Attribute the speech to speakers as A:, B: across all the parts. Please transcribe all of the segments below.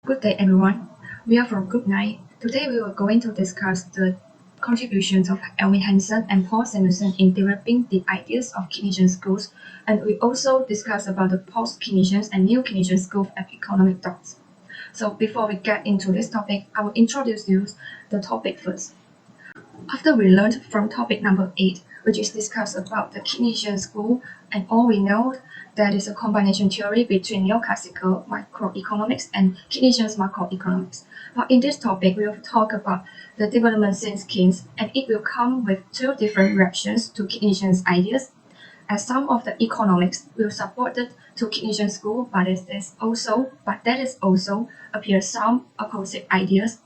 A: Good day, everyone. We are from Group 9. Today, we are going to discuss the contributions of Alvin Hansen and Paul Samuelson in developing the ideas of Keynesian schools, and we also discuss about the Post-Keynesians and New-Keynesian school of economic thoughts. So before we get into this topic, I will introduce you the topic first. After we learned from topic number 8, which is discussed about the Keynesian school, and all we know that is a combination theory between neoclassical microeconomics and Keynesian macroeconomics. But in this topic, we will talk about the development since Keynes, and it will come with two different reactions to Keynesian ideas, as some of the economics will support it to Keynesian school, but that is also appear some opposite ideas.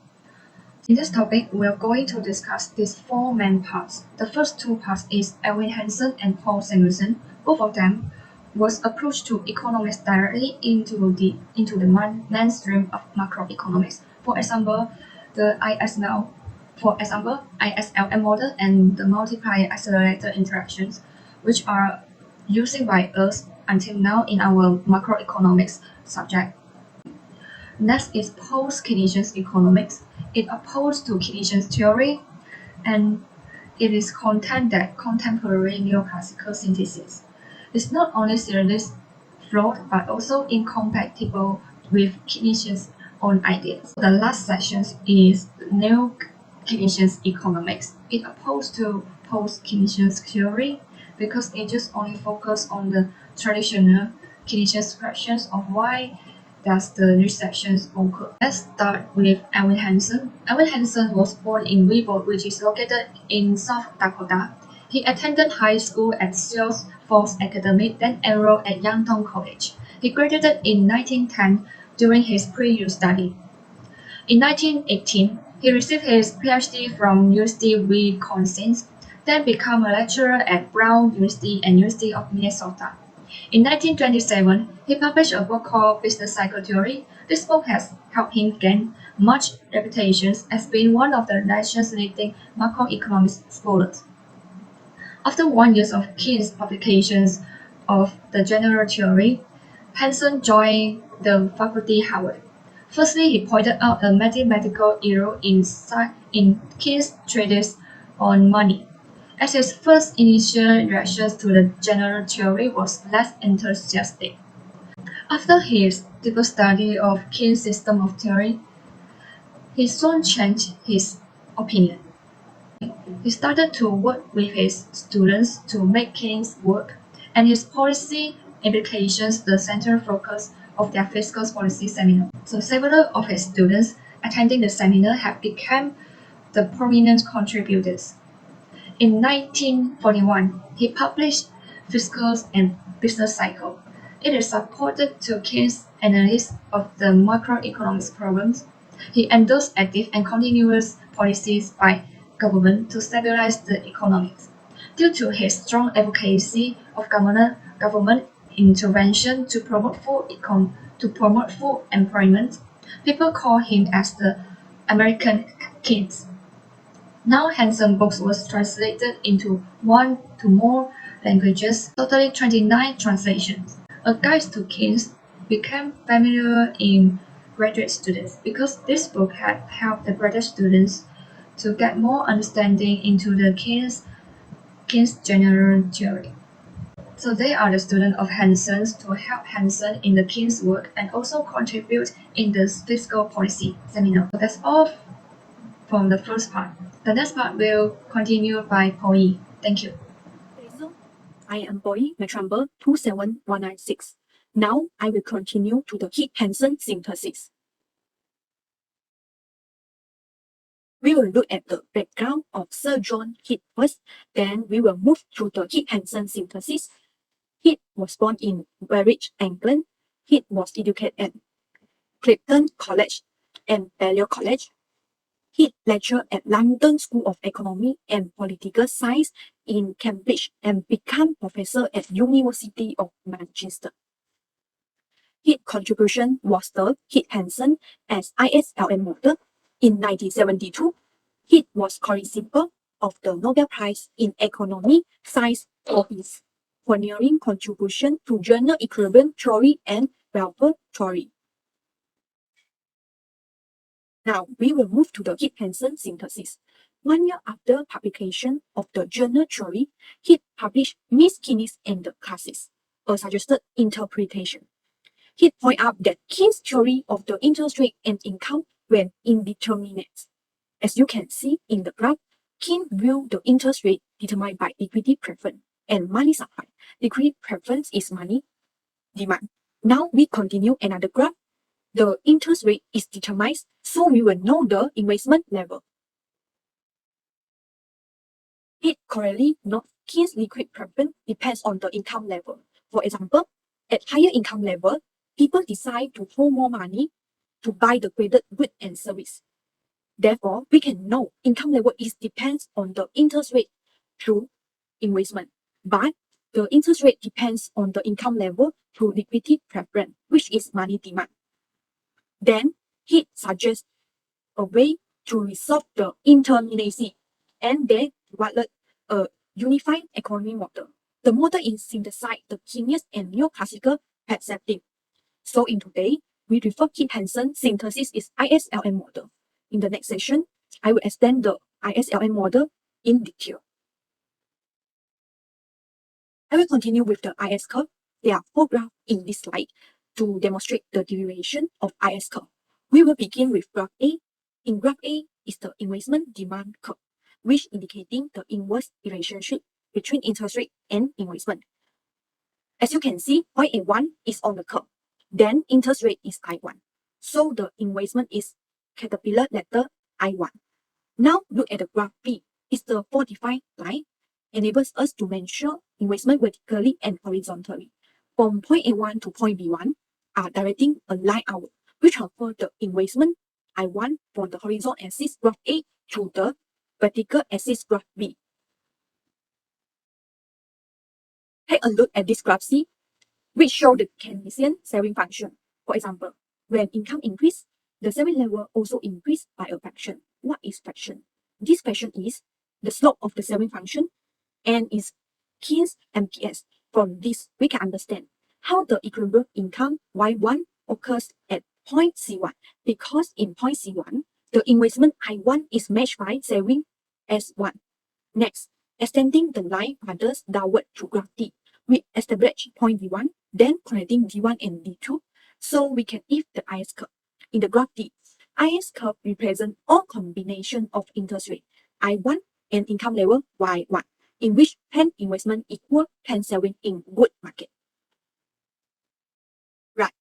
A: In this topic, we are going to discuss these four main parts. The first two parts is Alvin Hansen and Paul Samuelson. Both of them was approach to economics directly into the mainstream of macroeconomics. For example, the ISLM model and the multiplier accelerator interactions, which are used by us until now in our macroeconomics subject. Next is post-Keynesian economics. It opposed to Keynesian theory, and it is content that contemporary neoclassical synthesis. It's not only seriously flawed, but also incompatible with Keynesian's own ideas. The last section is New-Keynesian economics. It opposed to post-Keynesian theory because it just only focus on the traditional Keynesian questions of why does the recessions occur. Let's start with Alvin Hansen. Alvin Hansen was born in Weebo, which is located in South Dakota. He attended high school at Salesforce Academy, then enrolled at Yangtong College. He graduated in 1910 during his pre-U study. In 1918, he received his PhD from University of Wisconsin, then became a lecturer at Brown University and University of Minnesota. In 1927, he published a book called Business Cycle Theory. This book has helped him gain much reputation as being one of the nation's leading macroeconomic scholars. After 1 year of Keynes' publications of the general theory, Hansen joined the faculty Harvard. Firstly, he pointed out a mathematical error in Keynes' treatise on money, as his first initial reactions to the general theory was less enthusiastic. After his deeper study of Keynes' system of theory, he soon changed his opinion. He started to work with his students to make Keynes work, and his policy implications the central focus of their fiscal policy seminar. So several of his students attending the seminar have become the prominent contributors. In 1941, he published Fiscal and Business Cycle. It is supported to Keynes' analysis of the macroeconomic problems. He endorsed active and continuous policies by government to stabilize the economy. Due to his strong advocacy of government intervention to promote full employment, people call him as the American Keynes. Now Hansen books was translated into one to more languages, totally 29 translations. A guide to Keynes became familiar in graduate students because this book had helped the graduate students to get more understanding into the Keynes general theory. So they are the students of Hansen to help Hansen in the Keynes work and also contribute in the fiscal policy seminar. So that's all from the first part. The next part will continue by Paul E. Thank you.
B: I am Paul E, match number 27196. Now I will continue to the Heath-Hansen synthesis. We will look at the background of Sir John Heath first, then we will move to the Heath-Hansen synthesis. Heath was born in Warwick, England. Heath was educated at Clifton College and Balliol College. He lectured at London School of Economy and Political Science in Cambridge and became professor at University of Manchester. His contribution was the Heath-Hansen as ISLM model. In 1972, Heath was co-recipient of the Nobel Prize in Economic Science for his pioneering contribution to general equilibrium theory and welfare theory. Now we will move to the Hansen synthesis. 1 year after publication of the journal theory, he published Miss Keynes and the classes, a suggested interpretation. He pointed out that Keynes' theory of the interest rate and income were indeterminate. As you can see in the graph, Keynes viewed the interest rate determined by liquidity preference and money supply. Liquidity preference is money demand. Now we continue another graph. The interest rate is determined, so we will know the investment level. It correctly notes Keynes' liquid preference depends on the income level. For example, at higher income level, people decide to hold more money to buy the graded goods and service. Therefore, we can know income level is depends on the interest rate through investment, but the interest rate depends on the income level through liquidity preference, which is money demand. Then he suggests a way to resolve the interminacy, and they developed a unified economy model. The model is synthesized the Keynesian and neoclassical perspective. So in today, we refer to Hansen synthesis is ISLM model. In the next session, I will extend the ISLM model in detail. I will continue with the IS curve. There are 4 graphs in this slide to demonstrate the derivation of IS curve. We will begin with graph A. In graph A is the investment demand curve, which indicating the inverse relationship between interest rate and investment. As you can see, point A1 is on the curve. Then interest rate is I1. So the investment is caterpillar letter I1. Now look at the graph B. It's the 45 line. Enables us to measure investment vertically and horizontally. From point A1 to point B1 are directing a line outward, which transfer the investment I1 from the horizontal axis graph A to the vertical axis graph B. Take a look at this graph C, which show the Keynesian saving function. For example, when income increase, the saving level also increase by a fraction. What is fraction? This fraction is the slope of the saving function and is Keynes MPS. From this, we can understand how the equilibrium income Y1 occurs at point C1, because in point C1, the investment I1 is matched by saving S1. Next, extending the line others downward to graph D, we establish point D1, then connecting D1 and D2, so we can if the IS curve. In the graph D, IS curve represents all combination of interest rate I1 and income level Y1, in which pen investment equal pen saving in good market. Right.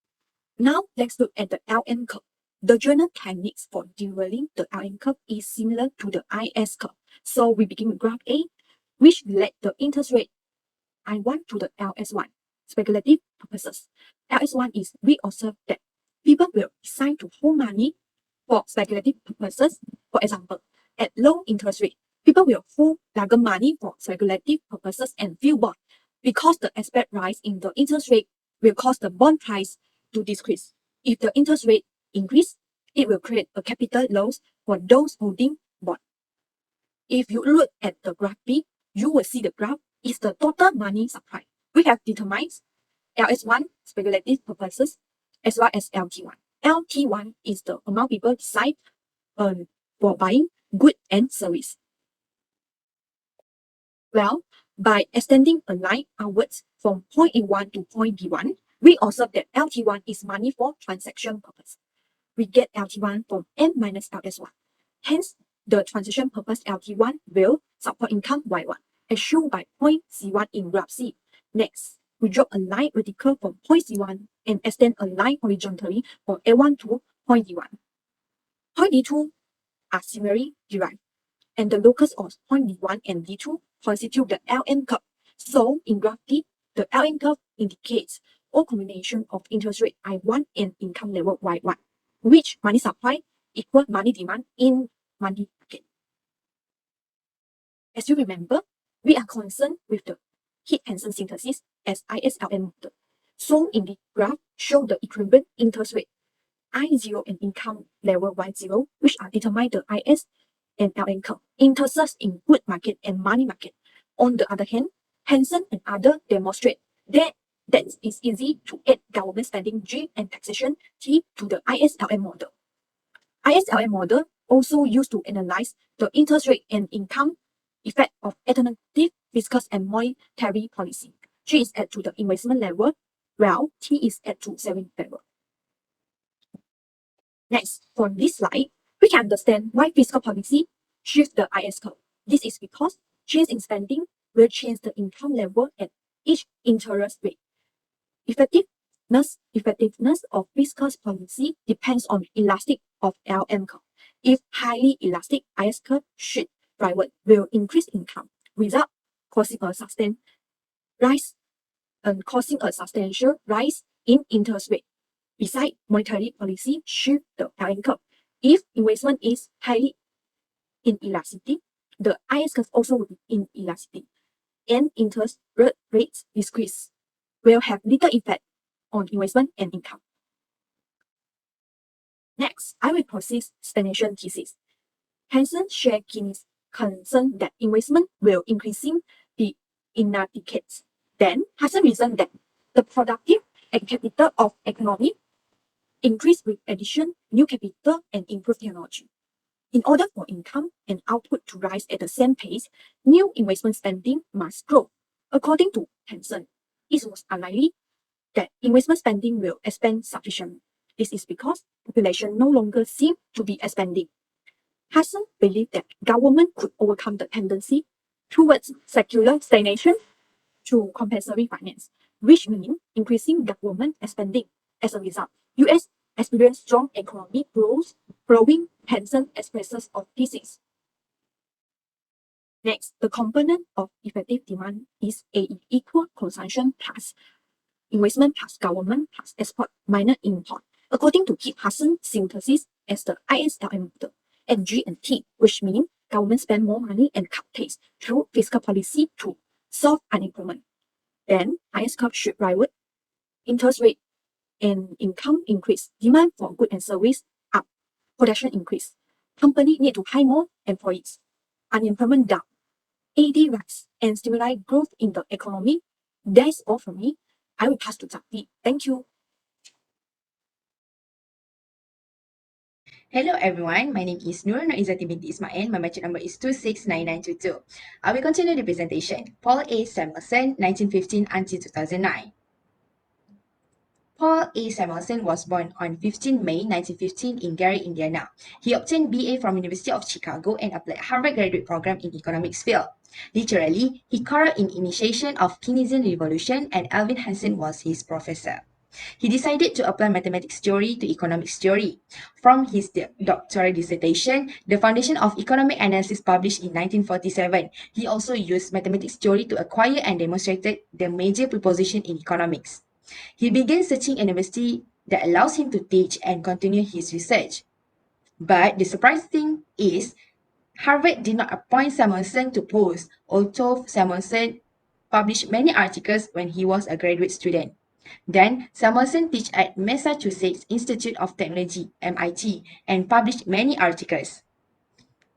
B: Now let's look at the LN curve. The general techniques for deriving the LN curve is similar to the IS curve. So we begin with graph A, which relate the interest rate I1 to the LS1. Speculative purposes. LS1 is we observe that people will decide to hold money for speculative purposes. For example, at low interest rate, people will hold larger money for speculative purposes and few bond, because the expected rise in the interest rate will cause the bond price to decrease. If the interest rate increase, it will create a capital loss for those holding bond. If you look at the graph B, you will see the graph is the total money supply. We have determined LS1 speculative purposes as well as LT1. LT1 is the amount people decide for buying goods and service. Well, by extending a line outwards from point A1 to point B1, we observe that LT1 is money for transaction purpose. We get LT1 from M minus LS1. Hence, the transaction purpose LT1 will support income Y1, as shown by point C1 in graph C. Next, we drop a line vertical from point C1 and extend a line horizontally from A1 to point D1. Point D2 are similarly derived, and the locus of point D1 and D2 constitute the LN curve. So in graph D, the LN curve indicates all combination of interest rate I1 and income level Y1, which money supply equal money demand in money market. As you remember, we are concerned with the Hansen synthesis as ISLM model. So in the graph, show the equivalent interest rate I0 and income level Y0, which are determined the IS and LN curve, intersects in good market and money market. On the other hand, Hansen and others demonstrate that it's easy to add government spending G and taxation T to the ISLM model. ISLM model also used to analyze the interest rate and income effect of alternative fiscal and monetary policy. G is at to the investment level, while T is at to saving level. Next, from this slide, we can understand why fiscal policy shifts the IS curve. This is because change in spending will change the income level at each interest rate. Effectiveness of fiscal policy depends on elastic of LM curve. If highly elastic IS curve shift forward will increase income without causing a substantial rise in interest rate. Besides, monetary policy shift the LM curve. If investment is highly inelasticity, the IS curve also will be inelasticity, and interest rates decrease will have little effect on investment and income. Next, I will proceed stagnation thesis. Hansen shared Keynesian concern that investment will increasing be inadequate. Then Hansen reasoned that the productive and capital of economy increase with addition, new capital, and improved technology. In order for income and output to rise at the same pace, new investment spending must grow. According to Hansen, it was unlikely that investment spending will expand sufficiently. This is because population no longer seem to be expanding. Hansen believed that government could overcome the tendency towards secular stagnation through compulsory finance, which means increasing government spending. As a result, U.S. experienced strong economic growth, growing Hansen expresses of thesis. Next, the component of effective demand is A equal consumption plus investment plus government plus export minus import. According to Kit Hansen synthesis as the ISLM model, and G and T, which means government spend more money and cut tax through fiscal policy to solve unemployment. Then IS curve should rise, interest rate and income increase, demand for goods and service up, production increase. Company need to hire more employees, unemployment down, AD rise, and stimulate growth in the economy. That's all from me. I will pass to Zaki. Thank you.
C: Hello everyone, my name is Nur Izzati binti Ismail. My batch number is 269922. I will continue the presentation. Paul A. Samuelson, 1915 until 2009. Paul A. Samuelson was born on 15 May 1915 in Gary, Indiana. He obtained BA from University of Chicago and applied Harvard graduate program in economics field. Literally, he carried in initiation of Keynesian revolution and Alvin Hansen was his professor. He decided to apply mathematics theory to economics theory. From his doctoral dissertation, The Foundation of Economic Analysis published in 1947, he also used mathematics theory to acquire and demonstrated the major proposition in economics. He began searching a university that allows him to teach and continue his research. But the surprising thing is, Harvard did not appoint Samuelson to post, although Samuelson published many articles when he was a graduate student. Then, Samuelson taught at Massachusetts Institute of Technology, MIT, and published many articles.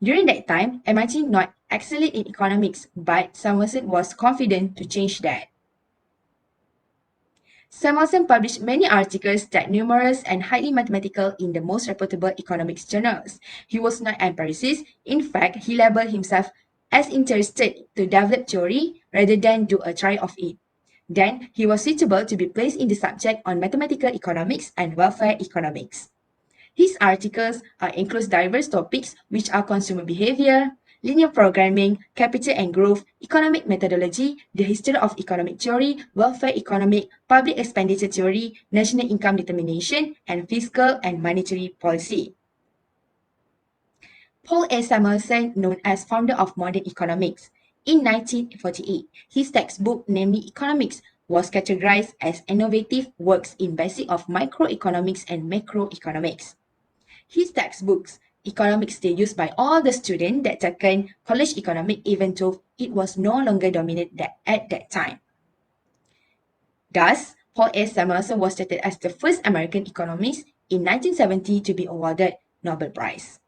C: During that time, MIT not excelled in economics, but Samuelson was confident to change that. Samuelson published many articles that numerous and highly mathematical in the most reputable economics journals. He was not an empiricist. In fact, he labeled himself as interested to develop theory rather than do a try of it. Then, he was suitable to be placed in the subject on mathematical economics and welfare economics. His articles include diverse topics which are consumer behavior, linear programming, capital and growth, economic methodology, the history of economic theory, welfare economic, public expenditure theory, national income determination, and fiscal and monetary policy. Paul A. Samuelson, known as founder of modern economics, in 1948, his textbook, namely Economics, was categorized as innovative works in basic of microeconomics and macroeconomics. His textbooks, economics, still used by all the students that taken college economics even though it was no longer dominant at that time. Thus, Paul A. Samuelson was stated as the first American economist in 1970 to be awarded Nobel Prize.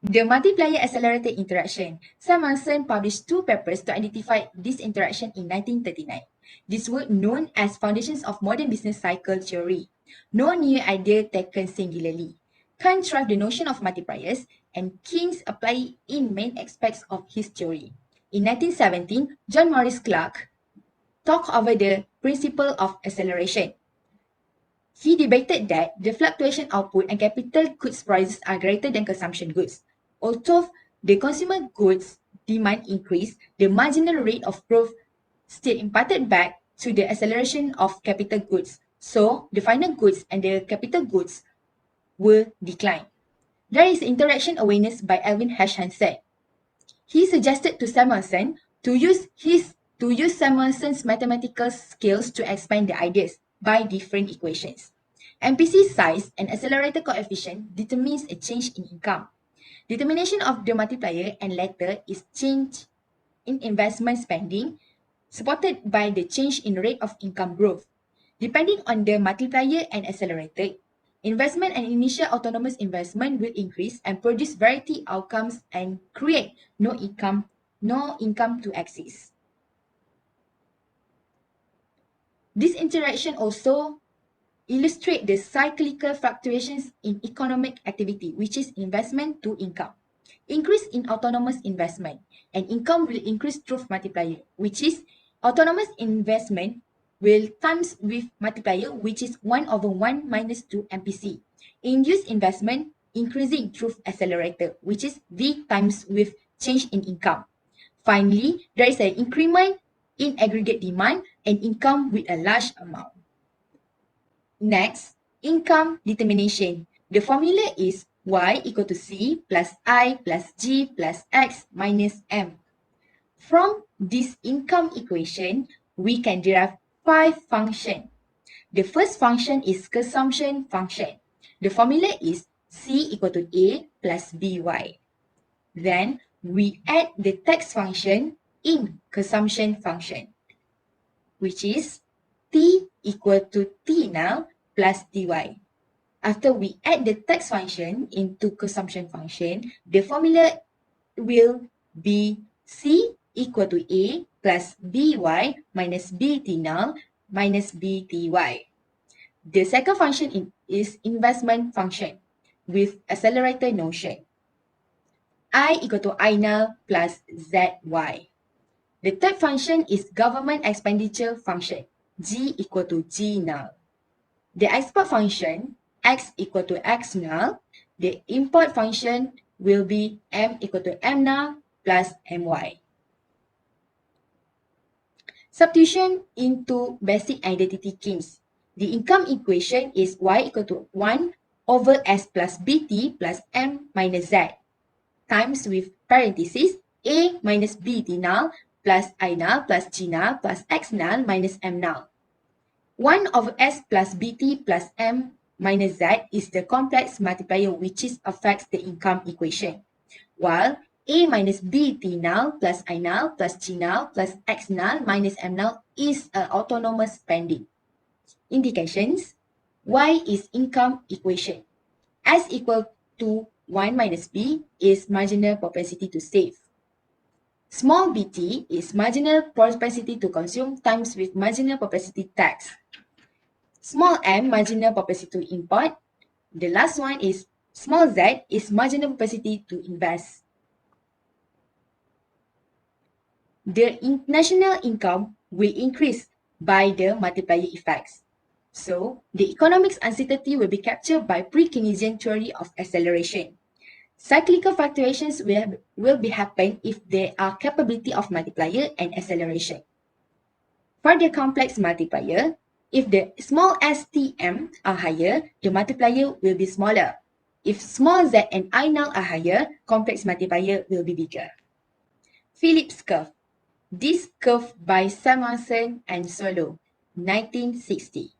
C: The multiplier accelerated interaction. Samuelson published 2 papers to identify this interaction in 1939. These were known as Foundations of Modern Business Cycle Theory. No new idea taken singularly. Kant derived the notion of multipliers, and Keynes applied it in main aspects of his theory. In 1917, John Maurice Clark talked over the principle of acceleration. He debated that the fluctuation output and capital goods prices are greater than consumption goods. Although the consumer goods demand increased, the marginal rate of growth still imparted back to the acceleration of capital goods. So, the final goods and the capital goods will decline. There is interaction awareness by Alvin H. Hansen. He suggested to Samuelson to use Samuelson's mathematical skills to expand the ideas by different equations. MPC size and accelerator coefficient determines a change in income. Determination of the multiplier and latter is change in investment spending supported by the change in rate of income growth. Depending on the multiplier and accelerator, investment and initial autonomous investment will increase and produce variety outcomes and create no income to exist. This interaction also illustrates the cyclical fluctuations in economic activity, which is investment to income. Increase in autonomous investment and income will increase through multiplier, which is autonomous investment will times with multiplier, which is 1/1 minus 2 MPC. Induced investment increasing through accelerator, which is V times with change in income. Finally, there is an increment in aggregate demand and income with a large amount. Next, income determination. The formula is Y equal to C plus I plus G plus X minus M. From this income equation, we can derive 5 functions. The first function is consumption function. The formula is C equal to A plus BY. Then, we add the tax function in consumption function, which is T equal to T now plus dy. After we add the tax function into consumption function, the formula will be C equal to A plus by minus bt null minus bty. The second function is investment function with accelerator notion. I equal to I null plus zy. The third function is government expenditure function, G equal to G null. The export function, X equal to X null. The import function will be M equal to M null plus My. Substitution into basic identity Keynes. The income equation is Y equal to 1 over S plus BT plus M minus Z times with parenthesis A minus BT null plus I null plus G null plus X null minus M null. 1 over S plus BT plus M minus Z is the complex multiplier which affects the income equation, while A minus BT null plus I null plus G null plus X null minus M null is an autonomous spending. Indications: Y is income equation. S equal to 1 minus B is marginal propensity to save. Small bt is marginal propensity to consume times with marginal propensity tax. Small m, marginal propensity to import. The last one is small z is marginal propensity to invest. The national income will increase by the multiplier effects. So, the economics uncertainty will be captured by pre-Keynesian theory of acceleration. Cyclical fluctuations will be happen if there are capability of multiplier and acceleration. For the complex multiplier, if the small STM are higher, the multiplier will be smaller. If small z and I null are higher, complex multiplier will be bigger. Phillips curve. This curve by Samuelson and Solo, 1960.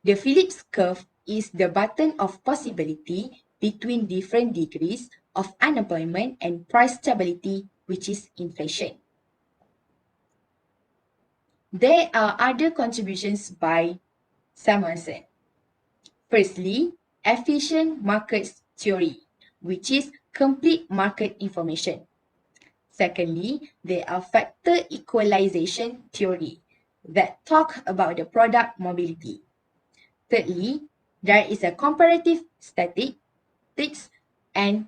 C: The Phillips curve is the button of possibility between different degrees of unemployment and price stability, which is inflation. There are other contributions by Samuelson. Firstly, efficient markets theory, which is complete market information. Secondly, there are factor equalization theory that talk about the product mobility. Thirdly, there is a comparative static statistics, and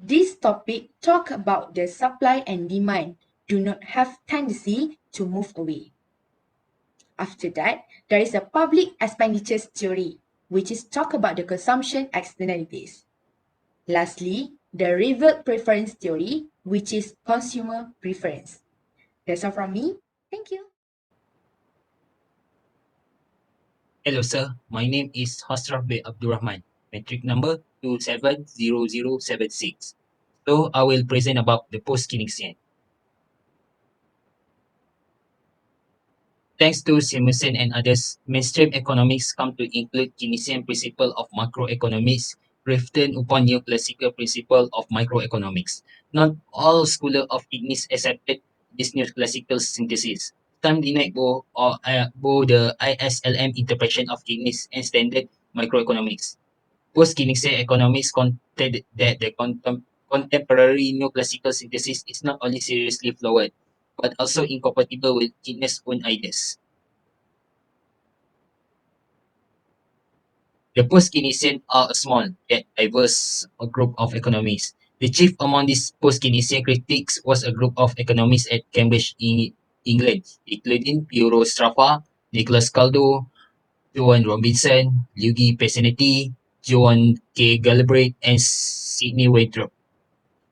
C: this topic talk about the supply and demand do not have tendency to move away. After that, there is a public expenditures theory, which is talk about the consumption externalities. Lastly, the reward preference theory, which is consumer preference. That's all from me. Thank you.
D: Hello, sir. My name is Hasraf bin Abdurrahman, metric number 270076. So I will present about the post-Keynesian. Thanks to Samuelson and others, mainstream economics come to include Keynesian principle of macroeconomics, written upon neoclassical principle of microeconomics. Not all scholars of Keynes accepted this neoclassical synthesis. Some denied both the ISLM interpretation of Keynes and standard microeconomics. Post-Keynesian economics contended that the contemporary neoclassical synthesis is not only seriously flawed, but also incompatible with Keynes' own ideas. The post-Keynesian are a small yet diverse group of economists. The chief among these post-Keynesian critics was a group of economists at Cambridge in England, including Piero Straffa, Nicholas Caldo, Joan Robinson, Luigi Pesanetti, John K. Galbraith, and Sidney Weintraub.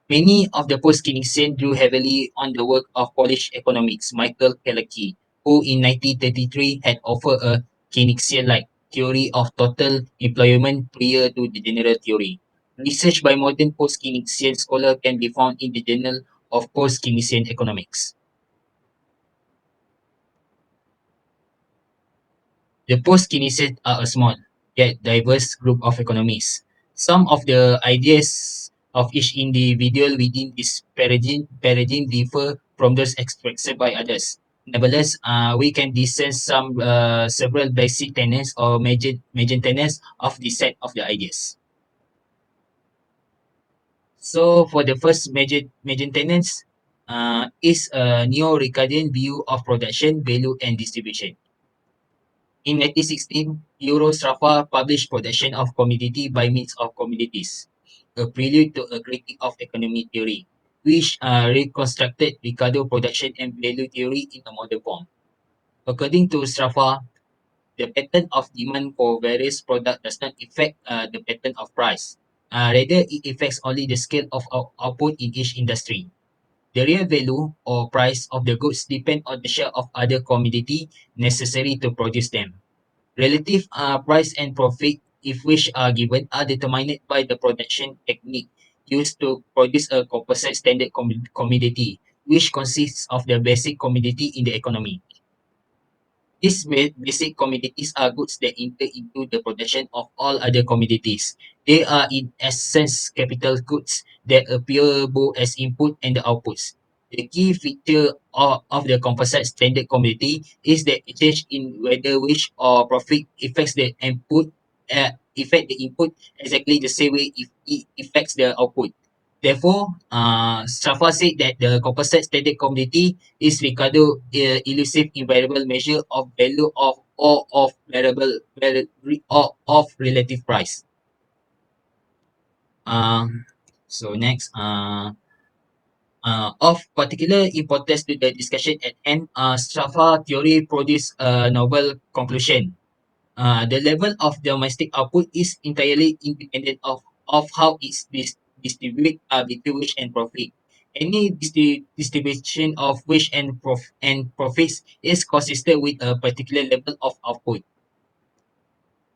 D: Many of the post-Keynesians drew heavily on the work of Polish economics Michael Kalecki, who in 1933 had offered a Keynesian-like theory of total employment prior to the general theory. Research by modern post-Keynesian scholars can be found in the Journal of Post-Keynesian Economics. The post-Keynesians are a small, yet diverse group of economists. Some of the ideas of each individual within this paradigm differ from those expressed by others. Nevertheless, we can discern several basic tenets or major tenets of the set of the ideas. So for the first major tenets, is a neo-Ricardian view of production, value, and distribution. In 1916, Euro Straffa published Production of Commodity by Means of Commodities, a prelude to a critique of economic theory, which reconstructed Ricardo production and value theory in a modern form. According to Straffa, the pattern of demand for various products does not affect the pattern of price. Rather, it affects only the scale of output in each industry. The real value or price of the goods depend on the share of other commodity necessary to produce them. Relative price and profit, if which are given, are determined by the production technique used to produce a composite standard commodity, which consists of the basic commodity in the economy. These basic commodities are goods that enter into the production of all other commodities. They are in essence capital goods that appear both as input and the outputs. The key feature of the composite standard commodity is the change in whether which or profit affects the input exactly the same way if it affects the output. Therefore, Safa said that the composite standard commodity is Ricardo elusive invariable measure of value of or of or of relative price. Um, so next, of particular importance to the discussion at hand, Safa theory produced a novel conclusion. The level of domestic output is entirely independent of how it's distributed between wage and profit. Any distribution of wage and profits is consistent with a particular level of output.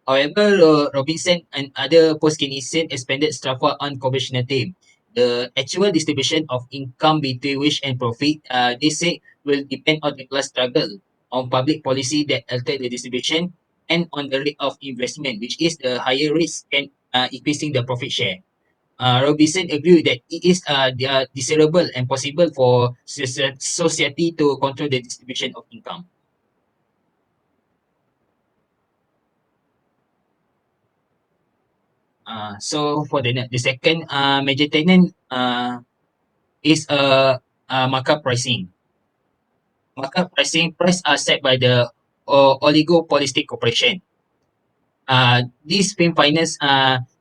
D: However, Robinson and other post-Keynesian expanded Straffa on conventional theme. The actual distribution of income between wage and profit, they say, will depend on the class struggle, on public policy that alter the distribution, and on the rate of investment, which is the higher risk and increasing the profit share. Robinson agreed that it is desirable and possible for society to control the distribution of income. So for the second major tenant is markup pricing. Markup pricing price are set by the oligopolistic corporation. This firm finance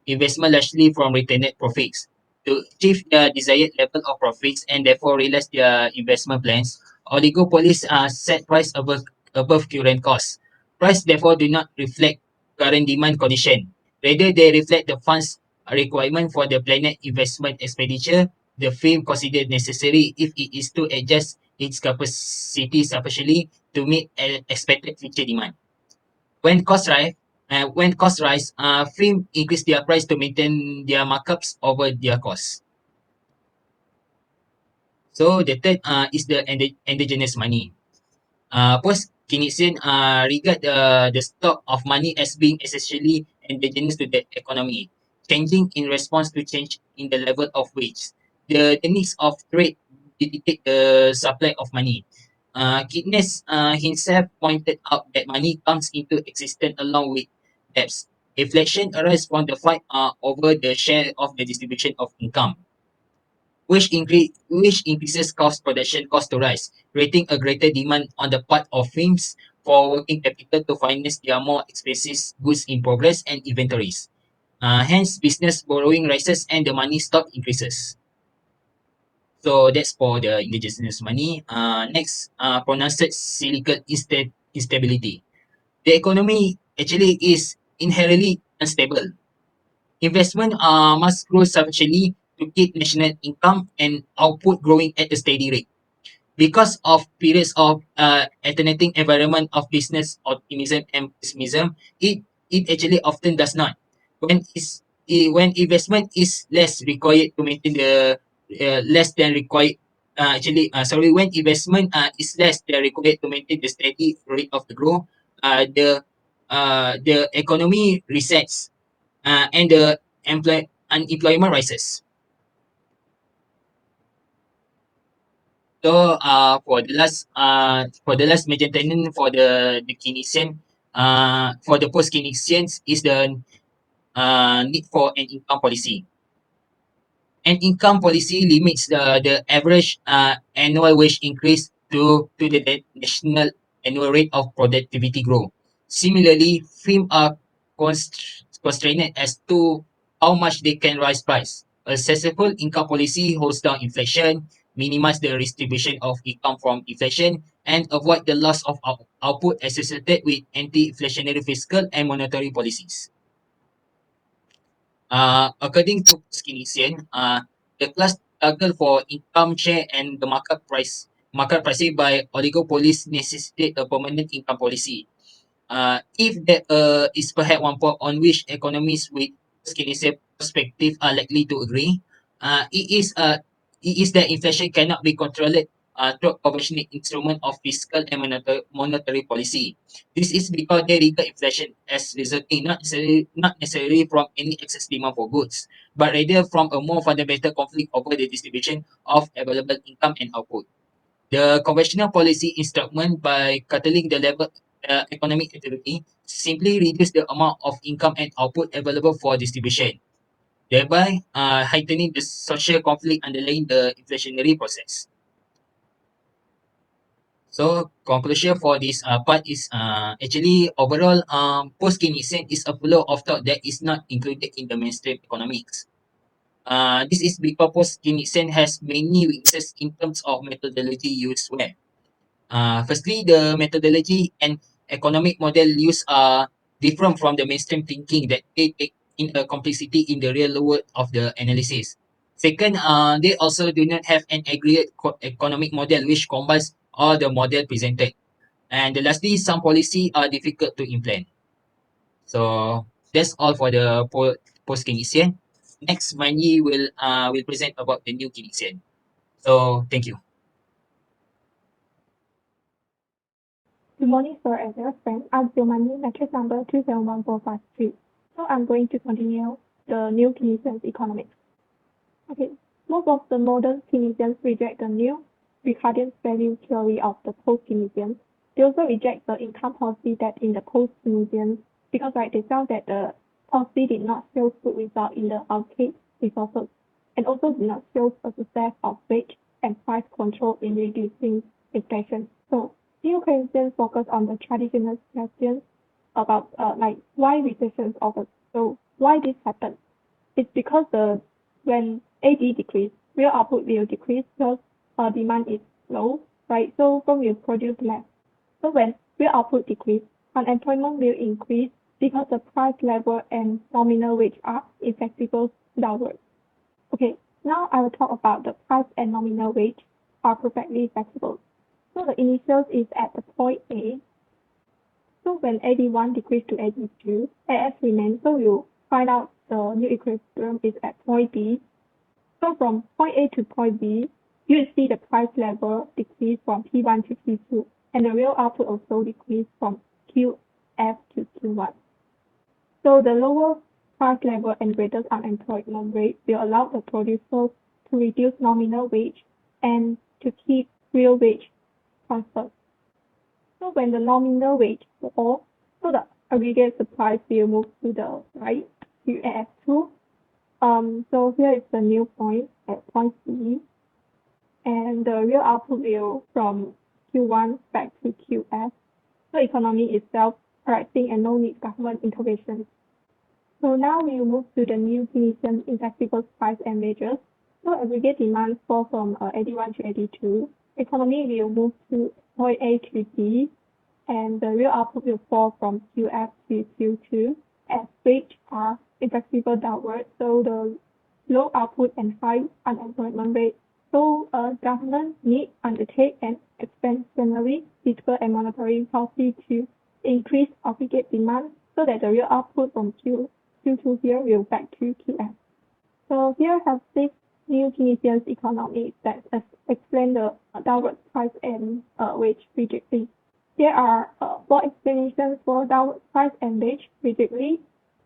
D: investment largely from retained profits. To achieve the desired level of profits and therefore realize their investment plans, oligopolies set price above current costs. Price therefore do not reflect current demand condition. Rather, they reflect the fund's requirement for the planned investment expenditure the firm considered necessary if it is to adjust its capacity sufficiently to meet expected future demand. When costs rise, firms increase their price to maintain their markups over their costs. So the third is the endogenous money. Post-Keynesian regard the stock of money as being essentially endogenous to the economy, changing in response to change in the level of wage. The needs of trade dictate the supply of money. Keynes himself pointed out that money comes into existence along with debts. Inflation arises from the fight over the share of the distribution of income which increases cost production cost to rise, creating a greater demand on the part of firms for working capital to finance their more expensive goods in progress and inventories. Hence, business borrowing rises and the money stock increases. So that's for the indigenous money. Next, pronounced cyclical instability. The economy actually is inherently unstable. Investment must grow sufficiently to keep national income and output growing at a steady rate. Because of periods of alternating environment of business optimism and pessimism, it actually often does not. When investment is less required to maintain the less than required when investment is less than required to maintain the steady rate of the growth, the economy resets and the unemployment rises. So for the last major tenant for the Keynesian for the post-Keynesians is the need for an income policy. An income policy limits the average annual wage increase to the national annual rate of productivity growth. Similarly, firms are constrained as to how much they can raise price. A successful income policy holds down inflation, minimize the redistribution of income from inflation, and avoid the loss of output associated with anti-inflationary fiscal and monetary policies. According to Keynesian, the class struggle for income share and the market pricing by oligopolies necessitate a permanent income policy. If there is perhaps one point on which economists with Keynesian perspective are likely to agree, uh, it is uh, it is that inflation cannot be controlled through conventional instrument of fiscal and monetary policy. This is because they regard inflation as resulting not necessarily from any excess demand for goods, but rather from a more fundamental conflict over the distribution of available income and output. The conventional policy instrument by curtailing the level economic activity simply reduce the amount of income and output available for distribution, thereby heightening the social conflict underlying the inflationary process. So conclusion for this part is actually overall post-Keynesian is a flow of thought that is not included in the mainstream economics. This is because post-Keynesian has many weaknesses in terms of methodology used where firstly, the methodology and economic model used are different from the mainstream thinking that they take in a complexity in the real world of the analysis. Second, they also do not have an aggregate economic model which combines all the model presented. And lastly, some policy are difficult to implement. So that's all for the post-Keynesian. Next, Manyi will present about the new Keynesian. So thank you.
E: Good morning, sir and dear friends. I'm Siomani, matrix number 271453. So I'm going to continue the new Keynesian economics. Okay, most of the modern Keynesians reject the new Ricardian value theory of the post-Keynesians. They also reject the income policy that in the post-Keynesians because they felt that the policy did not show good result in the arcade resources and also did not show a success of wage and price control in reducing inflation. So New-Keynesians focus on the traditional questions about why recessions occur. So why this happened? it's because when AD decrease, real output will decrease because demand is low, right? So firm will produce less. So when real output decrease, unemployment will increase because the price level and nominal wage are inflexible downward. Okay, now I will talk about the price and nominal wage are perfectly flexible. So the initials is at the point A. So when AD1 decrease to AD2, AS remains. So you find out the new equilibrium is at point B. So from point A to point B, you will see the price level decrease from P1 to P2, and the real output also decrease from QF to Q1. So the lower price level and greater unemployment rate will allow the producers to reduce nominal wage and to keep real wage constant. So when the nominal wage falls, so the aggregate supplies will move to the right, QF2. So here is the new point at point C, and the real output will from Q1 back to QF. So economy is self-correcting and no need government intervention. So now we will move to the new Keynesian inflexible price and wages. So aggregate demand fall from 81 to 82. Economy will move to point A to D, and the real output will fall from QF to Q2 as wage are inflexible downward. So the low output and high unemployment rate. So government need undertake an expansionary fiscal and monetary policy to increase aggregate demand so that the real output from Q2 here will back to QF. So here I have 6 new Keynesian economics that explain the downward price and wage rigidly. There are 4 explanations for downward price and wage rigidly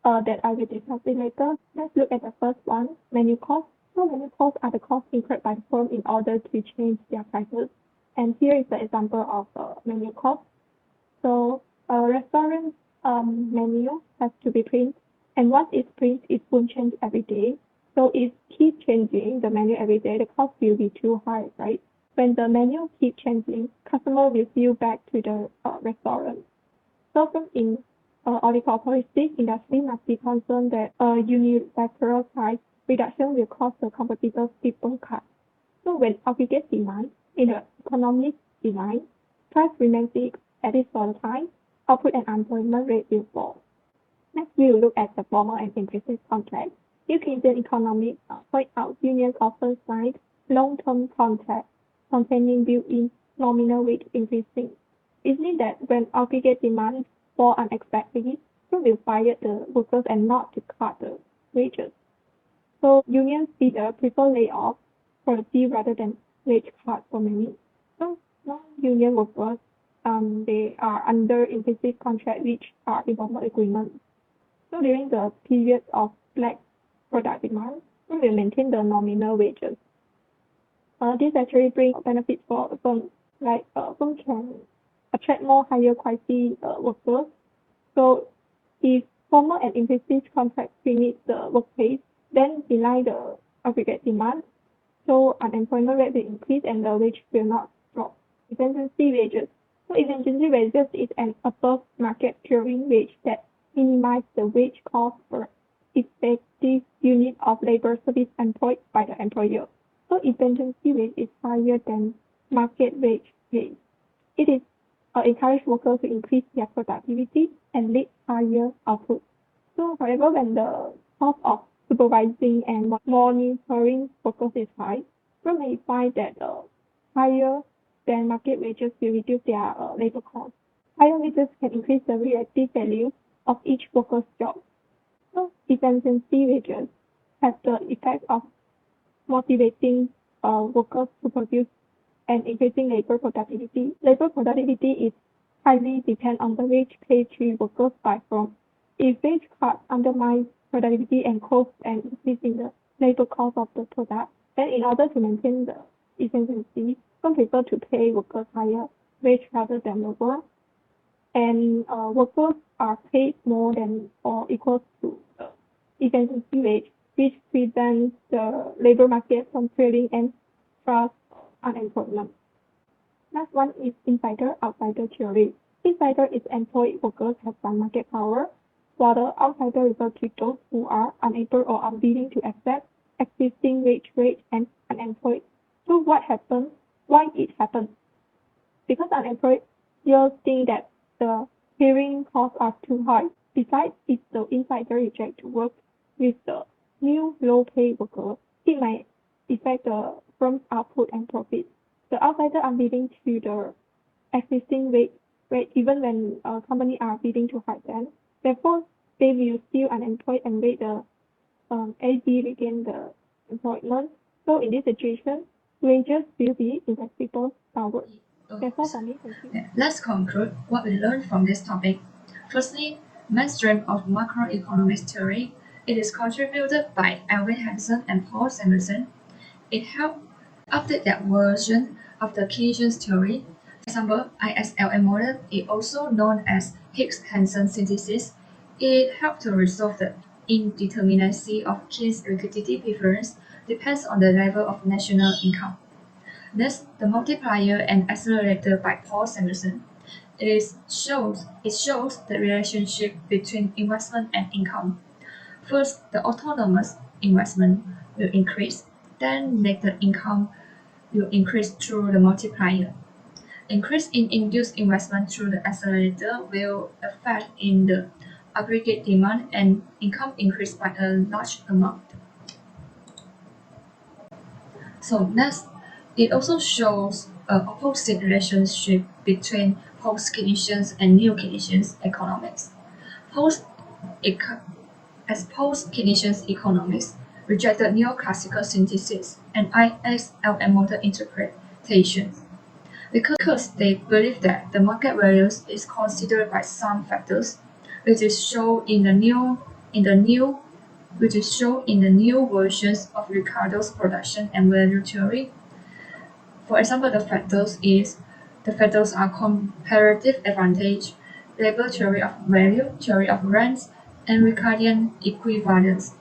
E: that I will discuss later. Let's look at the first one, menu costs. So menu costs are the costs incurred by the firm in order to change their prices. And here is the example of menu cost. So a restaurant menu has to be printed, and once it's printed, it won't change every day. So if keep changing the menu every day, the cost will be too high, right? When the menu keep changing, customer will feel back to the restaurant. So from in oligopolistic industry must be concerned that unilateral price reduction will cause the competitors people cut. So when aggregate demand in the economic demand, price remains fixed at this sort of time, output and unemployment rate will fall. Next, we will look at the formal and implicit contract. New-Keynesian economics point out unions often sign long-term contracts containing built-in nominal wage increasing. It means that when aggregate demand fall unexpectedly, they will fire the workers and not to cut the wages. So unions either prefer layoff for a fee rather than wage cut for many. So non-union workers, they are under implicit contract which are informal agreements. So during the period of slack product demand, we will maintain the nominal wages. This actually brings benefits for firms, like firms can attract more higher quality workers. So if formal and implicit contracts limit the workplace, then deny the aggregate demand, so unemployment rate will increase and the wage will not drop. Efficiency wages. So efficiency wages is an above market clearing wage that minimizes the wage cost per effective unit of labor service employed by the employer. So efficiency wage is higher than market wage pay. It is encourage workers to increase their productivity and lead higher output. So however, when the cost of supervising and monitoring workers is high, we may find that higher than market wages will reduce their labor costs. Higher wages can increase the relative value of each worker's job. So efficiency wages have the effect of motivating workers to produce and increasing labor productivity. Labor productivity is highly depend on the wage paid to workers by firms. If wage cuts undermine productivity and cause an increase in the labor cost of the product, then in order to maintain the efficiency, some prefer to pay workers higher wage rather than lower. And workers are paid more than or equal to the efficiency wage, which prevents the labor market from creating and trust unemployment. Next one is insider-outsider theory. Insider is employed workers have some market power. while the outsider refer to those who are unable or unwilling to accept existing wage rate and unemployed. So what happens? Why it happens? Because unemployed still think that the carrying costs are too high. Besides, if the insider reject to work with the new low-pay worker, it might affect the firm's output and profit. The outsider unwilling to the existing rate even when a company are willing to hire them. Therefore, they will still unemployed and wait the AD regain the employment. So in this situation, wages will be indexible downward. That's all for me. Thank you.
A: Yeah, let's conclude what we learned from this topic. Firstly, mainstream of macroeconomics theory. It is contributed by Alvin Hansen and Paul Samuelson. It helped update that version of the Keynesian theory. For example, ISLM model is also known as Hicks-Hansen synthesis. It helped to resolve the indeterminacy of Keynes' liquidity preference depends on the level of national income. Next, the multiplier and accelerator by Paul Samuelson. It shows the relationship between investment and income. First, the autonomous investment will increase, then later income will increase through the multiplier. Increase in induced investment through the accelerator will affect in the aggregate demand and income increase by a large amount. So next, it also shows an opposite relationship between Post-Keynesians and New-Keynesians economics. Post-Keynesians economics rejected neoclassical synthesis and ISLM model interpretations because they believe that the market values is considered by some factors, which is shown in the new versions of Ricardo's production and value theory. For example, the factors are comparative advantage, labor theory of value, theory of rents, and Ricardian equivalence.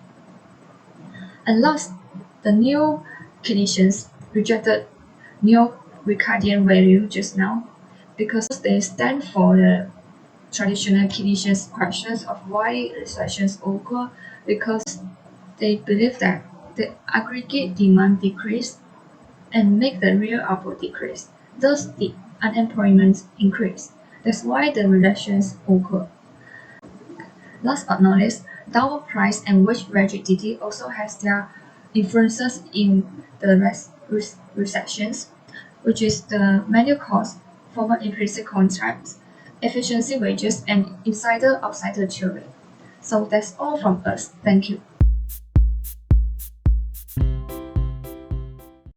A: And last, the New-Keynesians rejected neo-Ricardian value just now because they stand for the traditional Keynesian questions of why recessions occur, because they believe that the aggregate demand decrease and make the real output decrease. Thus, the unemployment increase. That's why the recessions occur. Last but not least, downward price and wage rigidity also has their influences in the recessions, which is the manual cost, formal implicit contracts, efficiency wages, and insider-outsider theory. So that's all from us. Thank you.